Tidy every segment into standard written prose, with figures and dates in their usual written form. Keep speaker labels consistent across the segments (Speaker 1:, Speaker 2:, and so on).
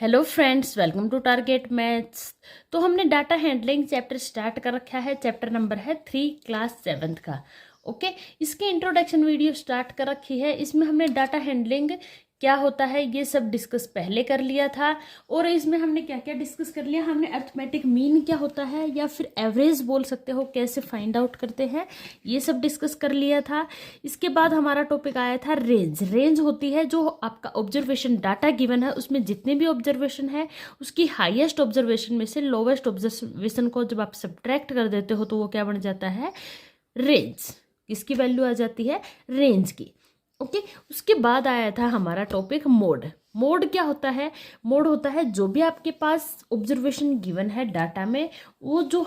Speaker 1: Hello friends, welcome to target maths. तो हमने data handling chapter start कर रखा है। चैप्टर नंबर है 3 क्लास 7th का। ओके, इसकी इंट्रोडक्शन वीडियो स्टार्ट कर रखी है। इसमें हमने डाटा हैंडलिंग क्या होता है ये सब डिस्कस पहले कर लिया था। और इसमें हमने क्या क्या डिस्कस कर लिया, हमने अरिथमेटिक मीन क्या होता है या फिर एवरेज बोल सकते हो, कैसे फाइंड आउट करते हैं, ये सब डिस्कस कर लिया था। इसके बाद हमारा टॉपिक आया था रेंज। रेंज होती है जो आपका ऑब्जर्वेशन डाटा गिवन है, उसमें जितने भी ऑब्जर्वेशन है उसकी हाईएस्ट ऑब्जर्वेशन में से लोवेस्ट ऑब्जर्वेशन को जब आप सब्ट्रैक्ट कर देते हो तो वो क्या बन जाता है, रेंज। किसकी वैल्यू आ जाती है, रेंज की। ओके, उसके बाद आया था हमारा टॉपिक मोड। मोड क्या होता है, मोड होता है जो भी आपके पास ऑब्जर्वेशन गिवन है डाटा में, वो जो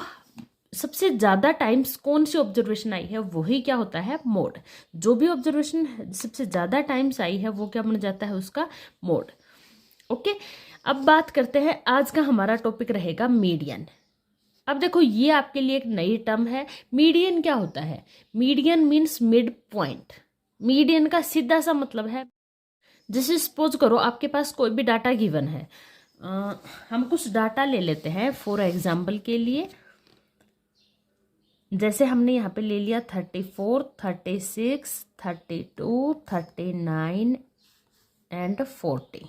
Speaker 1: सबसे ज़्यादा टाइम्स कौन सी ऑब्जर्वेशन आई है वही क्या होता है, मोड। जो भी ऑब्जर्वेशन सबसे ज़्यादा टाइम्स आई है वो क्या बन जाता है, उसका मोड। ओके, अब बात करते हैं, आज का हमारा टॉपिक रहेगा मीडियन। अब देखो, ये आपके लिए एक नई टर्म है। मीडियन क्या होता है, median means mid point. Median का सीधा सा मतलब है, जैसे सपोज करो आपके पास कोई भी डाटा गिवन है। हम कुछ डाटा ले लेते हैं फॉर एग्जाम्पल के लिए। जैसे हमने यहाँ पे ले लिया 34, 36, 32, 39 एंड 40।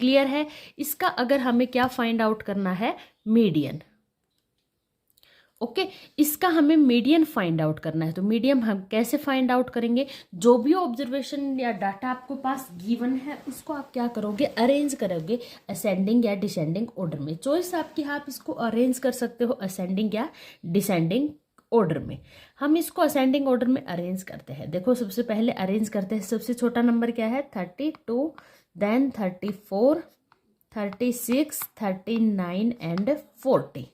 Speaker 1: क्लियर है। इसका अगर हमें क्या फाइंड आउट करना है, मीडियन। ओके, इसका हमें मीडियन फाइंड आउट करना है। तो मीडियन हम कैसे फाइंड आउट करेंगे, जो भी ऑब्जर्वेशन या डाटा आपको पास गिवन है उसको आप क्या करोगे, अरेंज करोगे असेंडिंग या डिसेंडिंग ऑर्डर में। चॉइस आपकी है, आप इसको अरेंज कर सकते हो असेंडिंग या डिसेंडिंग ऑर्डर में। हम इसको असेंडिंग ऑर्डर में अरेंज करते हैं। देखो, सबसे पहले अरेंज करते हैं, सबसे छोटा नंबर क्या है 32, देन 34, 36, 39 एंड 40।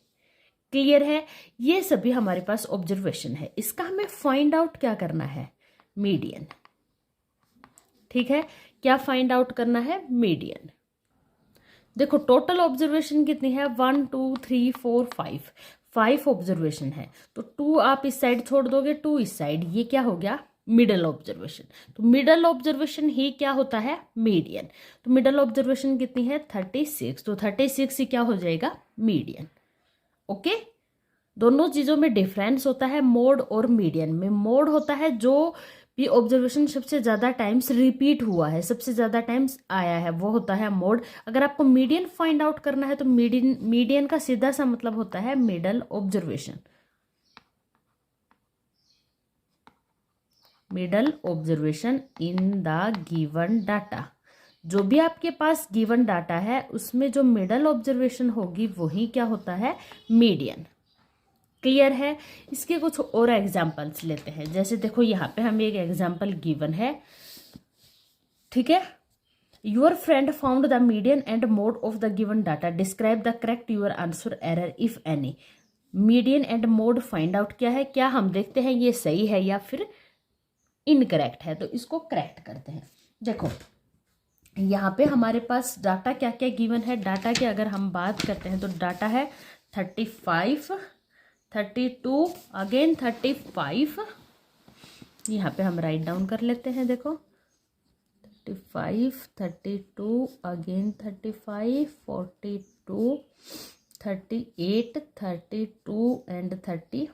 Speaker 1: क्लियर है। ये सभी हमारे पास ऑब्जर्वेशन है, इसका हमें फाइंड आउट क्या करना है, मीडियन। ठीक है, क्या फाइंड आउट करना है, मीडियन। देखो, टोटल ऑब्जर्वेशन कितनी है, 1 2 3 4 5। 5 ऑब्जर्वेशन है, तो 2 आप इस साइड छोड़ दोगे, 2 इस साइड, ये क्या हो गया, मिडल ऑब्जर्वेशन। तो मिडल ऑब्जर्वेशन ही क्या होता है, मीडियन। तो मिडल ऑब्जर्वेशन कितनी है 36, तो 36 ही क्या हो जाएगा, मीडियन। ओके, दोनों चीजों में डिफरेंस होता है मोड और मीडियन में। मोड होता है जो भी ऑब्जर्वेशन सबसे ज्यादा टाइम्स रिपीट हुआ है, सबसे ज्यादा टाइम्स आया है, वो होता है मोड। अगर आपको मीडियन फाइंड आउट करना है तो मीडियन का सीधा सा मतलब होता है middle observation. Middle observation in the given data. जो भी आपके पास गिवन डाटा है उसमें जो मिडल ऑब्जर्वेशन होगी वही क्या होता है, मीडियन। क्लियर है। इसके कुछ और एग्जाम्पल्स लेते हैं। जैसे देखो, यहाँ पे हमें एक एग्जाम्पल गिवन है, ठीक है। Your friend found the median and mode of the given data, describe the correct your answer error if any. Median and mode find out क्या है, क्या हम देखते हैं ये सही है या फिर इनकरेक्ट है, तो इसको करेक्ट करते हैं। देखो, यहाँ पे हमारे पास डाटा क्या क्या गिवन है। डाटा की अगर हम बात करते हैं तो डाटा है 35, 32, अगेन 35। यहाँ पे हम राइट डाउन कर लेते हैं। देखो, 35, 32, अगेन 35, 42, 38, 32 एंड 34।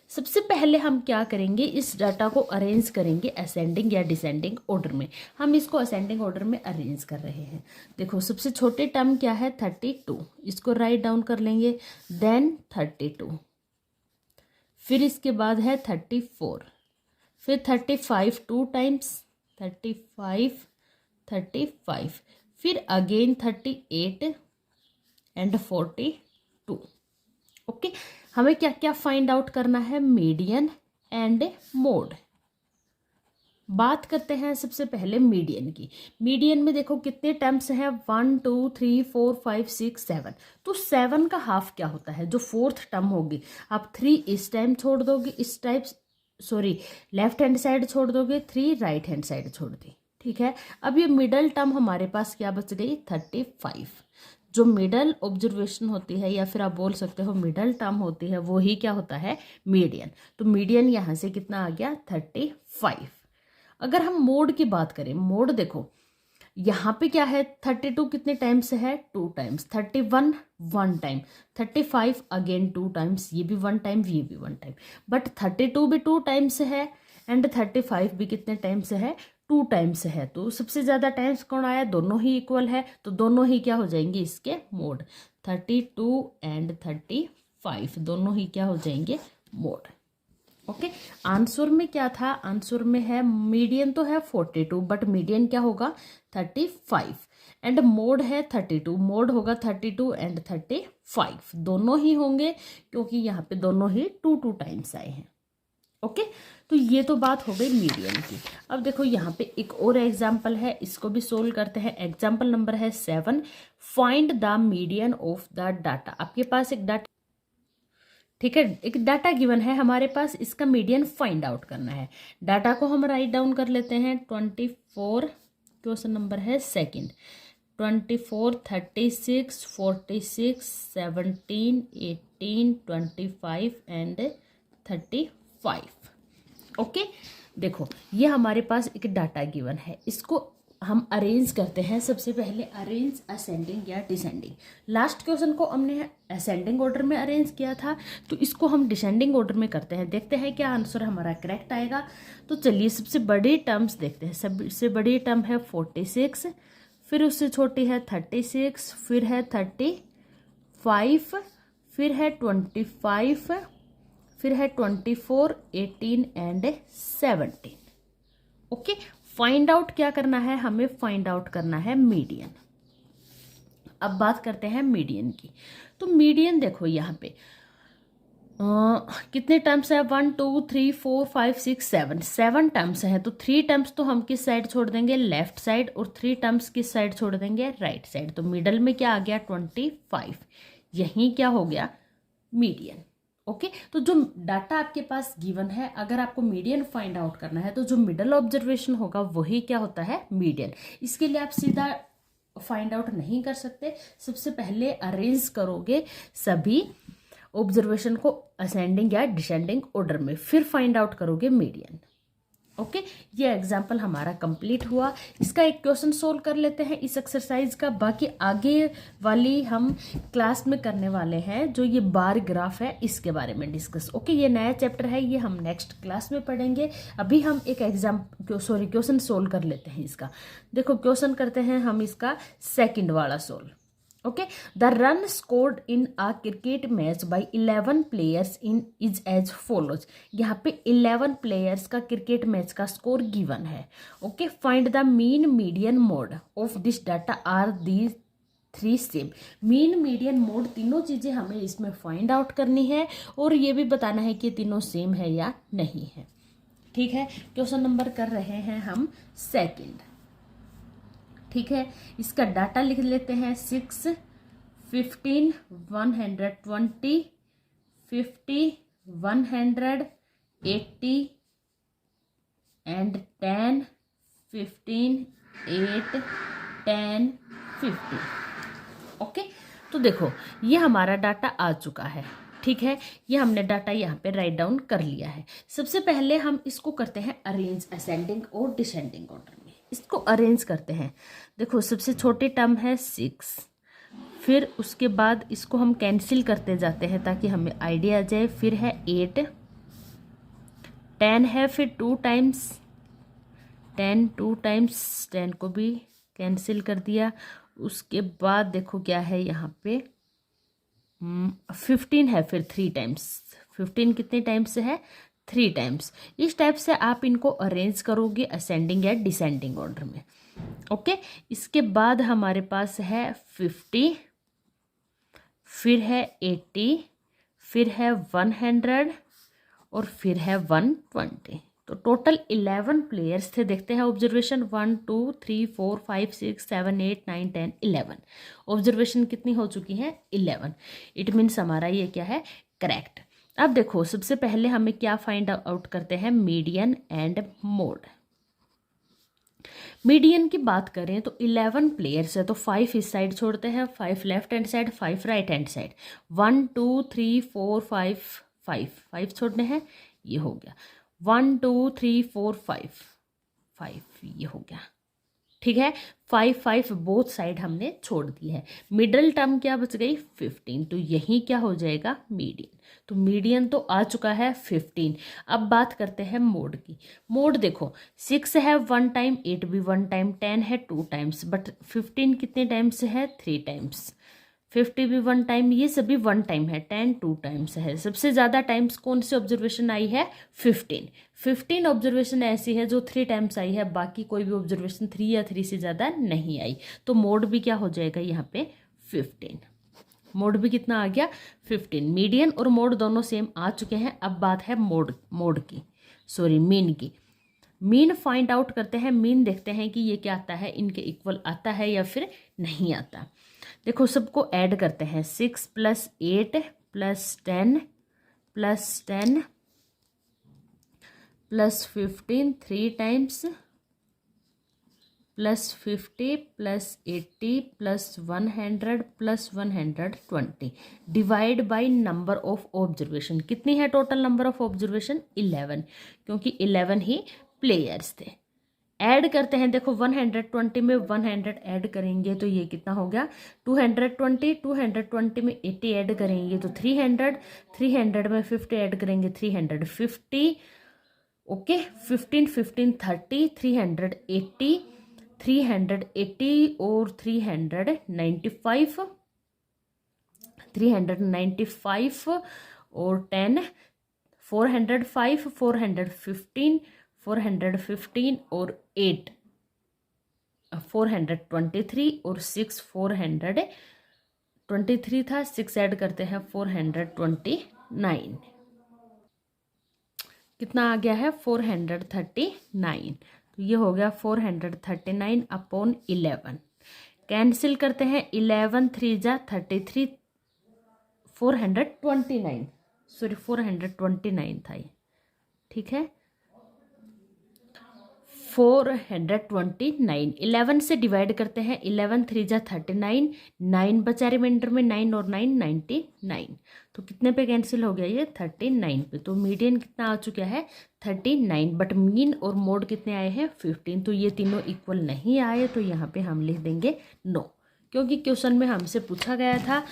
Speaker 1: सबसे पहले हम क्या करेंगे, इस डाटा को अरेंज करेंगे असेंडिंग या डिसेंडिंग ऑर्डर में। हम इसको असेंडिंग ऑर्डर में अरेंज कर रहे हैं। देखो, सबसे छोटे टर्म क्या है 32, इसको राइट डाउन कर लेंगे, देन 32, फिर इसके बाद है 34, फिर 35 टू टाइम्स, 35, 35, फिर अगेन 38 एंड 42। ओके, हमें क्या क्या फाइंड आउट करना है, मीडियन एंड मोड। बात करते हैं सबसे पहले मीडियन की। मीडियन में देखो कितने टर्म्स हैं, 1 2 3 4 5 6 7। तो 7 का हाफ क्या होता है, जो फोर्थ टर्म होगी, आप 3 इस टाइम छोड़ दोगे, इस type sorry left hand side छोड़ दोगे, 3 राइट हैंड साइड छोड़ दी। ठीक है, अब ये मिडल टर्म हमारे पास क्या बच गई 35। जो मिडल ऑब्जर्वेशन होती है या फिर आप बोल सकते हो मिडल टर्म होती है, वो ही क्या होता है, मीडियन। तो मीडियन यहाँ से कितना आ गया 35। अगर हम मोड की बात करें, मोड देखो यहाँ पे क्या है, 32 कितने टाइम्स है, 2 टाइम्स, 31 1 टाइम, 35 अगेन 2 टाइम्स, ये भी 1 टाइम, ये भी 1 टाइम, बट 32 भी 2 टाइम्स है एंड 35 भी कितने टाइम्स है, 2 टाइम्स है। तो सबसे ज़्यादा टाइम्स कौन आया, दोनों ही इक्वल है, तो दोनों ही क्या हो जाएंगे इसके मोड, 32 एंड 35 दोनों ही क्या हो जाएंगे, मोड। ओके, आंसर में क्या था, आंसर में है मीडियन तो है 42 बट मीडियन क्या होगा 35 एंड मोड है 32, मोड होगा 32 एंड 35 दोनों ही होंगे क्योंकि यहाँ पे दोनों ही 2 टाइम्स आए हैं। ओके, तो ये तो बात हो गई मीडियन की। अब देखो यहाँ पे एक और एग्जाम्पल है, इसको भी सोल्व करते हैं। एग्जाम्पल नंबर है 7, find the median of the data. आपके पास एक डाटा, ठीक है, एक डाटा गिवन है हमारे पास, इसका मीडियन फाइंड आउट करना है। डाटा को हम राइट डाउन कर लेते हैं। 24, क्वेश्चन नंबर है सेकंड, 24, 36, 46, 17, 18, 25 एंड 35। ओके, देखो ये हमारे पास एक डाटा गिवन है, इसको हम अरेंज करते हैं। सबसे पहले अरेंज असेंडिंग या डिसेंडिंग। लास्ट क्वेश्चन को हमने असेंडिंग ऑर्डर में अरेंज किया था, तो इसको हम डिसेंडिंग ऑर्डर में करते हैं। देखते हैं क्या आंसर हमारा करेक्ट आएगा। तो चलिए सबसे बड़ी टर्म्स देखते हैं। सबसे बड़ी टर्म है 46, फिर उससे छोटी है 36, फिर है 35, फिर है 25, फिर है 24, 18 एंड 17। ओके, फाइंड आउट क्या करना है, हमें फाइंड आउट करना है मीडियन। अब बात करते हैं मीडियन की। तो मीडियन देखो यहाँ पे कितने टर्म्स है, 1 2 3 4 5 6 7, 7 टर्म्स है। तो 3 टर्म्स तो हम किस साइड छोड़ देंगे, लेफ्ट साइड, और 3 टर्म्स किस साइड छोड़ देंगे, राइट साइड। तो मिडल में क्या आ गया 25, यही क्या हो गया मीडियन। ओके, तो जो डाटा आपके पास गिवन है, अगर आपको मीडियन फाइंड आउट करना है तो जो मिडल ऑब्जर्वेशन होगा वही क्या होता है, मीडियन। इसके लिए आप सीधा फाइंड आउट नहीं कर सकते, सबसे पहले अरेंज करोगे सभी ऑब्जर्वेशन को असेंडिंग या डिसेंडिंग ऑर्डर में, फिर फाइंड आउट करोगे मीडियन। ओके, ये एग्जाम्पल हमारा कंप्लीट हुआ। इसका एक क्वेश्चन सोल्व कर लेते हैं इस एक्सरसाइज का। बाकी आगे वाली हम क्लास में करने वाले हैं, जो ये बार ग्राफ है इसके बारे में डिस्कस। ओके, ये नया चैप्टर है, ये हम नेक्स्ट क्लास में पढ़ेंगे। अभी हम एक क्वेश्चन सोल्व कर लेते हैं इसका। देखो क्वेश्चन करते हैं हम इसका सेकंड वाला solve. Okay, the run scored in a cricket match by 11 players in is as follows. यहाँ पे 11 प्लेयर्स का क्रिकेट मैच का स्कोर गिवन है। Okay, find the mean median mode of this data are the 3 same. Mean median mode तीनों चीजें हमें इसमें find out करनी है और ये भी बताना है कि तीनों सेम है या नहीं है। ठीक है, क्वेश्चन नंबर कर रहे हैं हम सेकंड। ठीक है, इसका डाटा लिख लेते हैं 6, 15, 120, 50, 180 एंड 10, 15, 8, 10, 50। ओके, तो देखो ये हमारा डाटा आ चुका है। ठीक है, ये हमने डाटा यहाँ पे राइट डाउन कर लिया है। सबसे पहले हम इसको करते हैं अरेंज असेंडिंग और डिसेंडिंग ऑर्डर में। इसको अरेंज करते हैं। देखो सबसे छोटी टर्म है 6, फिर उसके बाद इसको हम कैंसिल करते जाते हैं ताकि हमें आइडिया आ जाए। फिर है 8, 10 है, फिर 2 टाइम्स 10, 2 टाइम्स 10 को भी कैंसिल कर दिया। उसके बाद देखो क्या है यहाँ पे 15 है, फिर 3 टाइम्स। 15 कितने टाइम्स है, 3 टाइम्स। इस टाइप से आप इनको अरेंज करोगे असेंडिंग या डिसेंडिंग ऑर्डर में। ओके, इसके बाद हमारे पास है 50, फिर है 80, फिर है 100 और फिर है 120। तो टोटल 11 प्लेयर्स थे। देखते हैं ऑब्जर्वेशन 1 2 3 4 5 6 7 8 9 10 11। ऑब्जर्वेशन कितनी हो चुकी है, 11। इट मीन्स हमारा ये क्या है, करेक्ट। अब देखो सबसे पहले हमें क्या फाइंड आउट करते हैं, मीडियन एंड मोड। मीडियन की बात करें तो 11 प्लेयर्स है, तो 5 इस साइड छोड़ते हैं, 5 left hand side, 5 right hand side. 1 2 3 4 5 5 छोड़ने हैं, ये हो गया 1 2 3 4 5 5, ये हो गया। ठीक है। 5 बोथ साइड हमने छोड़ दी है। मिडल टर्म क्या बच गई 15, तो यही क्या हो जाएगा मीडियन। तो मीडियन तो आ चुका है 15। अब बात करते हैं मोड की। मोड देखो 6 है 1 टाइम, 8 भी 1 टाइम, 10 है 2 टाइम्स, बट 15 कितने टाइम्स है 3 टाइम्स, 50 भी 1 टाइम, ये सभी 1 टाइम है, 10 2 टाइम्स है। सबसे ज़्यादा टाइम्स कौन सी ऑब्जर्वेशन आई है 15 ऑब्जर्वेशन ऐसी है जो 3 टाइम्स आई है, बाकी कोई भी ऑब्जर्वेशन 3 या 3 से ज़्यादा नहीं आई। तो मोड भी क्या हो जाएगा यहाँ पे 15। मोड भी कितना आ गया 15। मीडियन और मोड दोनों सेम आ चुके हैं। अब बात है मीन की। मीन फाइंड आउट करते हैं। मीन देखते हैं कि ये क्या आता है, इनके इक्वल आता है या फिर नहीं आता। देखो सबको ऐड करते हैं, 6 + 8 + 10 + 10 + 15 3 times +50 + 80 + 100 + 120 divide by number of observation. कितनी है टोटल नंबर ऑफ ऑब्जर्वेशन 11, क्योंकि 11 ही प्लेयर्स थे। ऐड करते हैं, देखो 120 में 100 ऐड करेंगे तो ये कितना हो गया 220 में 80 ऐड करेंगे तो 300 में 50 ऐड करेंगे 350। ओके 15 15 30 380 और 395 और 10 405 415 और 8 423 और 6 423 था, 6 ऐड करते हैं 429। कितना आ गया है 439। तो ये हो गया 439 अपॉन 11। कैंसिल करते हैं, 11 3 जा 33, 429 सॉरी 429 था ये, ठीक है 429। 11 से डिवाइड करते हैं, 11 3 जा 39, 9 बचा रिमाइंडर में, 9 और 9 99। तो कितने पे कैंसिल हो गया ये 39 पे। तो मीडियन कितना आ चुका है 39, बट मीन और मोड कितने आए हैं 15। तो ये तीनों इक्वल नहीं आए, तो यहाँ पे हम लिख देंगे नो, क्योंकि क्वेश्चन में हमसे पूछा गया था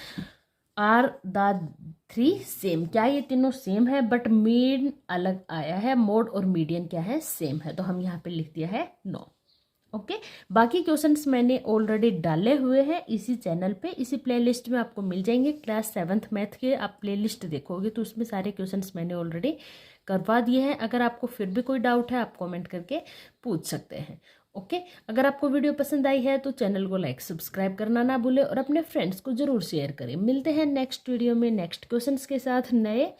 Speaker 1: आर द 3 सेम, क्या ये तीनों सेम है, बट मीन अलग आया है, मोड और मीडियन क्या है सेम है, तो हम यहाँ पे लिख दिया है नो। ओके बाकी क्वेश्चंस मैंने ऑलरेडी डाले हुए हैं इसी चैनल पे, इसी प्लेलिस्ट में आपको मिल जाएंगे। क्लास 7th मैथ के आप प्लेलिस्ट देखोगे तो उसमें सारे क्वेश्चंस मैंने ऑलरेडी करवा दिए हैं। अगर आपको फिर भी कोई डाउट है आप कमेंट करके पूछ सकते हैं। ओके अगर आपको वीडियो पसंद आई है तो चैनल को लाइक सब्सक्राइब करना ना भूलें और अपने फ्रेंड्स को ज़रूर शेयर करें। मिलते हैं नेक्स्ट वीडियो में नेक्स्ट क्वेश्चंस के साथ, नए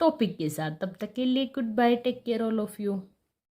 Speaker 1: टॉपिक के साथ। तब तक के लिए good bye, take care all of you.